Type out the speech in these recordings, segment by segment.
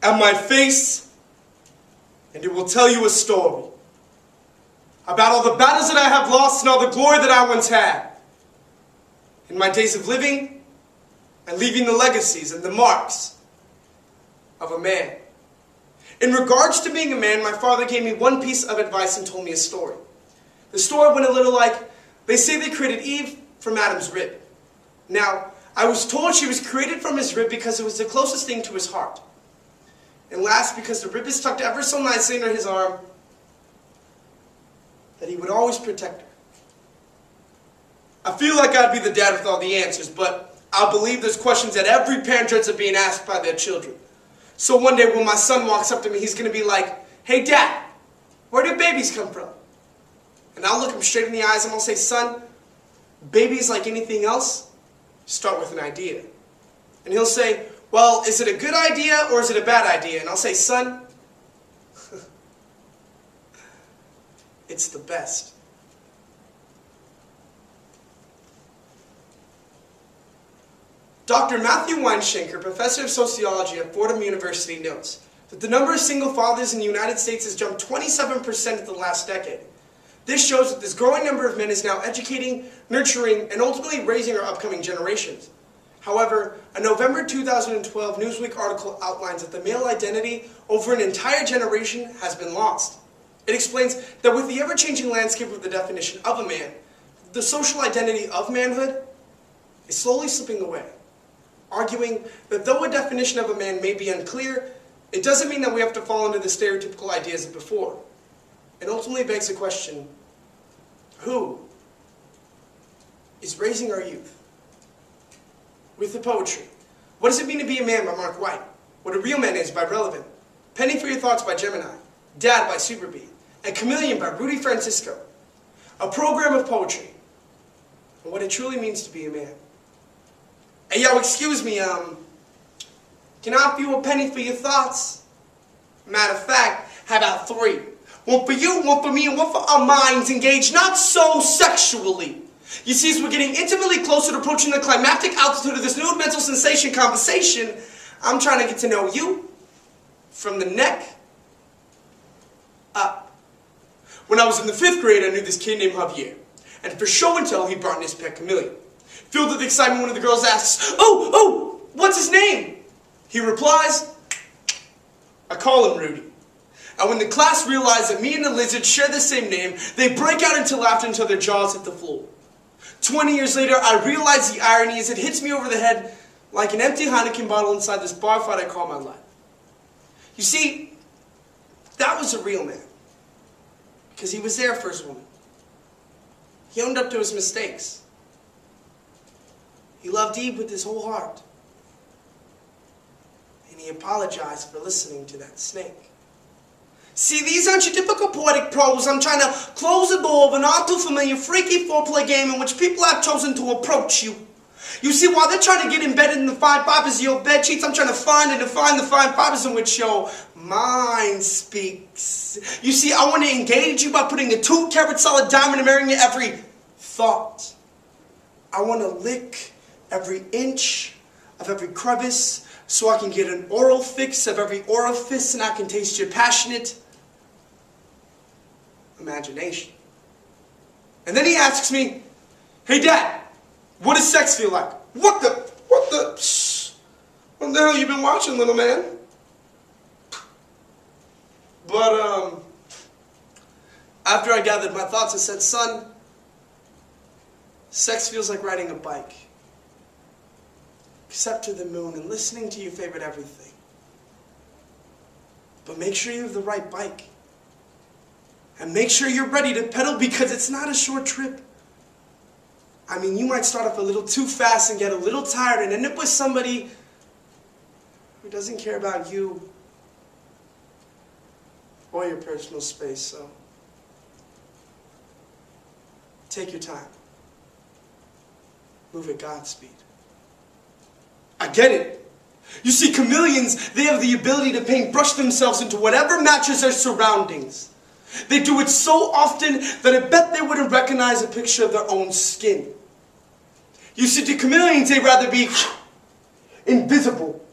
and my face, and it will tell you a story about all the battles that I have lost and all the glory that I once had in my days of living and leaving the legacies and the marks of a man. In regards to being a man, my father gave me one piece of advice and told me a story. The story went a little like, they say they created Eve from Adam's rib. Now, I was told she was created from his rib because it was the closest thing to his heart. And last, because the rib is tucked ever so nicely under his arm, that he would always protect her. I feel like I'd be the dad with all the answers, but I believe there's questions that every parent dreads of being asked by their children. So one day when my son walks up to me, he's going to be like, "Hey Dad, where did babies come from?" And I'll look him straight in the eyes and I'll say, "Son, babies like anything else, start with an idea." And he'll say, "Well, is it a good idea or is it a bad idea?" And I'll say, "Son, it's the best." Dr. Matthew Weinschenker, professor of sociology at Fordham University, notes that the number of single fathers in the United States has jumped 27% in the last decade. This shows that this growing number of men is now educating, nurturing, and ultimately raising our upcoming generations. However, a November 2012 Newsweek article outlines that the male identity over an entire generation has been lost. It explains that with the ever-changing landscape of the definition of a man, the social identity of manhood is slowly slipping away, arguing that though a definition of a man may be unclear, it doesn't mean that we have to fall into the stereotypical ideas of before. It ultimately begs the question, who is raising our youth? With the poetry, What Does It Mean to Be a Man by Mark White, What a Real Man Is by Relevant, Penny for Your Thoughts by Gemini, Dad by Superbee, and Chameleon by Rudy Francisco. A program of poetry and what it truly means to be a man. Hey yo, excuse me, can I offer you a penny for your thoughts? Matter of fact, how about 3? One for you, one for me, and one for our minds engaged not so sexually. You see, as we're getting intimately closer to approaching the climactic altitude of this new mental sensation conversation, I'm trying to get to know you from the neck up. When I was in the 5th grade, I knew this kid named Javier. And for show and tell, he brought in his pet chameleon. Filled with excitement, one of the girls asks, Oh, what's his name? He replies, I call him Rudy. And when the class realized that me and the lizard share the same name, they break out into laughter until their jaws hit the floor. 20 years later, I realize the irony as it hits me over the head like an empty Heineken bottle inside this bar fight I call my life. You see, that was a real man. Because he was there for his woman. He owned up to his mistakes. He loved Eve with his whole heart. And he apologized for listening to that snake. See, these aren't your typical poetic prose. I'm trying to close the door of an all too familiar freaky foreplay game in which people have chosen to approach you. You see, while they're trying to get embedded in the fine fibers of your bed sheets, I'm trying to find and define the fine fibers in which your mind speaks. You see, I want to engage you by putting a 2-carat solid diamond and marrying your every thought. I want to lick every inch of every crevice so I can get an oral fix of every orifice and I can taste your passionate imagination. And then he asks me, Hey Dad, what does sex feel like? What the hell you been watching, little man? But, after I gathered my thoughts, I said, Son, sex feels like riding a bike. Except to the moon and listening to your favorite everything. But make sure you have the right bike. And make sure you're ready to pedal because it's not a short trip. I mean, you might start off a little too fast and get a little tired and end up with somebody who doesn't care about you or your personal space, so take your time. Move at God's speed. I get it. You see, chameleons, they have the ability to paintbrush themselves into whatever matches their surroundings. They do it so often that I bet they wouldn't recognize a picture of their own skin. You see, to chameleons, they'd rather be invisible.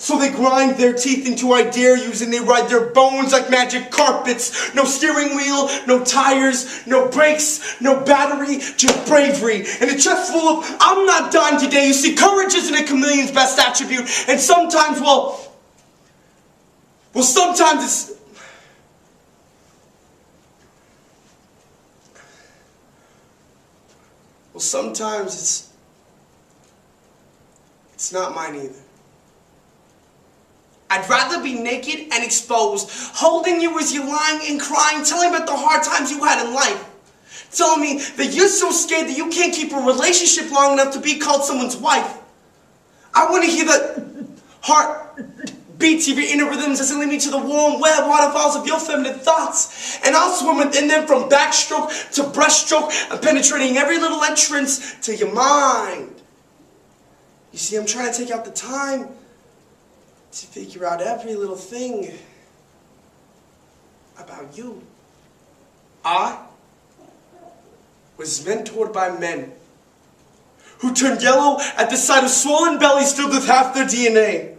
So they grind their teeth into I dare yous and they ride their bones like magic carpets. No steering wheel, no tires, no brakes, no battery, just bravery. And a chest full of I'm not dying today. You see, courage isn't a chameleon's best attribute. And sometimes, sometimes sometimes it's not mine either. I'd rather be naked and exposed, holding you as you're lying and crying, telling about the hard times you had in life. Telling me that you're so scared that you can't keep a relationship long enough to be called someone's wife. I want to hear the heart beats of your inner rhythms as it lead me to the warm web waterfalls of your feminine thoughts. And I'll swim within them from backstroke to breaststroke and penetrating every little entrance to your mind. You see, I'm trying to take out the time to figure out every little thing about you. I was mentored by men who turned yellow at the sight of swollen bellies filled with half their DNA.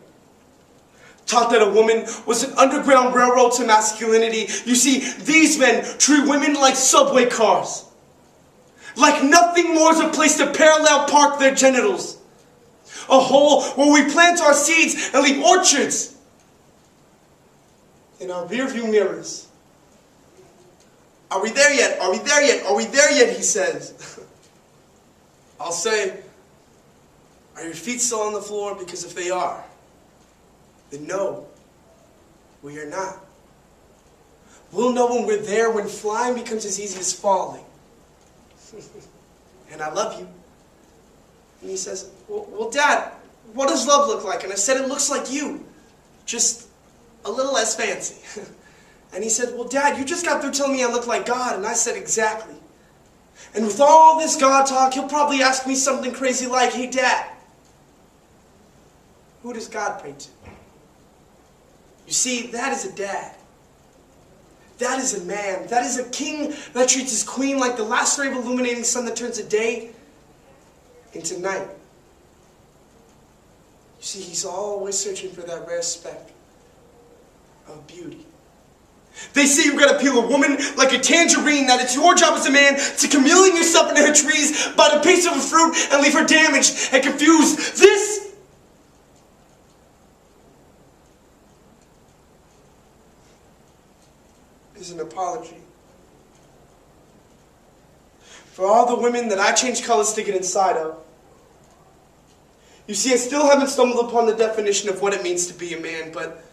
Taught that a woman was an underground railroad to masculinity. You see, these men treat women like subway cars. Like nothing more is a place to parallel park their genitals. A hole where we plant our seeds and leave orchards in our rearview mirrors. Are we there yet? Are we there yet? Are we there yet? He says. I'll say, are your feet still on the floor? Because if they are, then no, we are not. We'll know when we're there, when flying becomes as easy as falling. And I love you. And he says, well, Dad, what does love look like? And I said, it looks like you, just a little less fancy. And he said, well, Dad, you just got through telling me I look like God. And I said, exactly. And with all this God talk, he'll probably ask me something crazy like, hey, Dad, who does God pray to? You see, that is a dad. That is a man. That is a king that treats his queen like the last ray of illuminating sun that turns a day into night. You see, he's always searching for that rare speck of beauty. They say you've got to peel a woman like a tangerine, that it's your job as a man to chameleon yourself into her trees, bite a piece of a fruit, and leave her damaged and confused. This is an apology for all the women that I changed colors to get inside of. You see, I still haven't stumbled upon the definition of what it means to be a man, but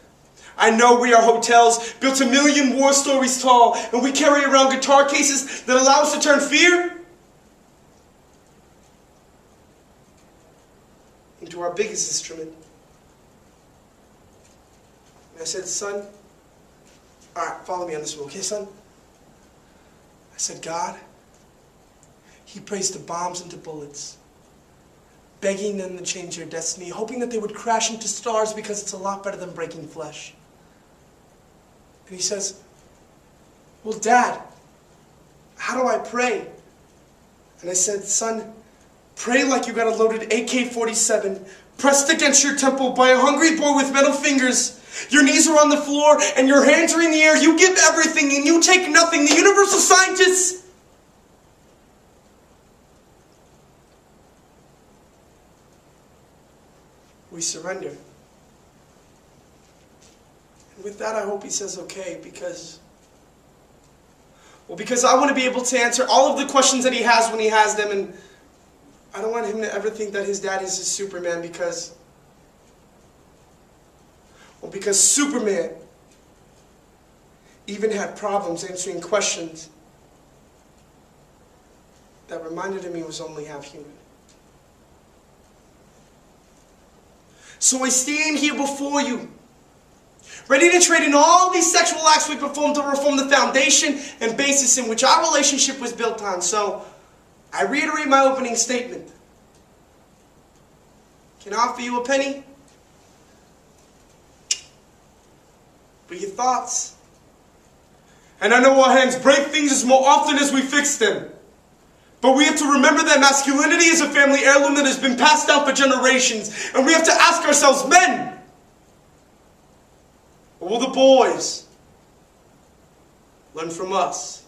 I know we are hotels built a million war stories tall, and we carry around guitar cases that allow us to turn fear into our biggest instrument. And I said, son, all right, follow me on this one, okay, son? I said, God, he prays to bombs and to bullets, begging them to change their destiny, hoping that they would crash into stars because it's a lot better than breaking flesh. And he says, well, Dad, how do I pray? And I said, son, pray like you got a loaded AK-47 pressed against your temple by a hungry boy with metal fingers. Your knees are on the floor and your hands are in the air. You give everything and you take nothing. The universal scientists. We surrender. And with that, I hope he says okay, because I want to be able to answer all of the questions that he has when he has them, and I don't want him to ever think that his dad is his Superman, because Superman even had problems answering questions that reminded him he was only half human. So I stand here before you, ready to trade in all these sexual acts we perform to reform the foundation and basis in which our relationship was built on. So I reiterate my opening statement. Can I offer you a penny? For your thoughts. And I know our hands break things as more often as we fix them. But we have to remember that masculinity is a family heirloom that has been passed down for generations. And we have to ask ourselves, men, Or will the boys learn from us?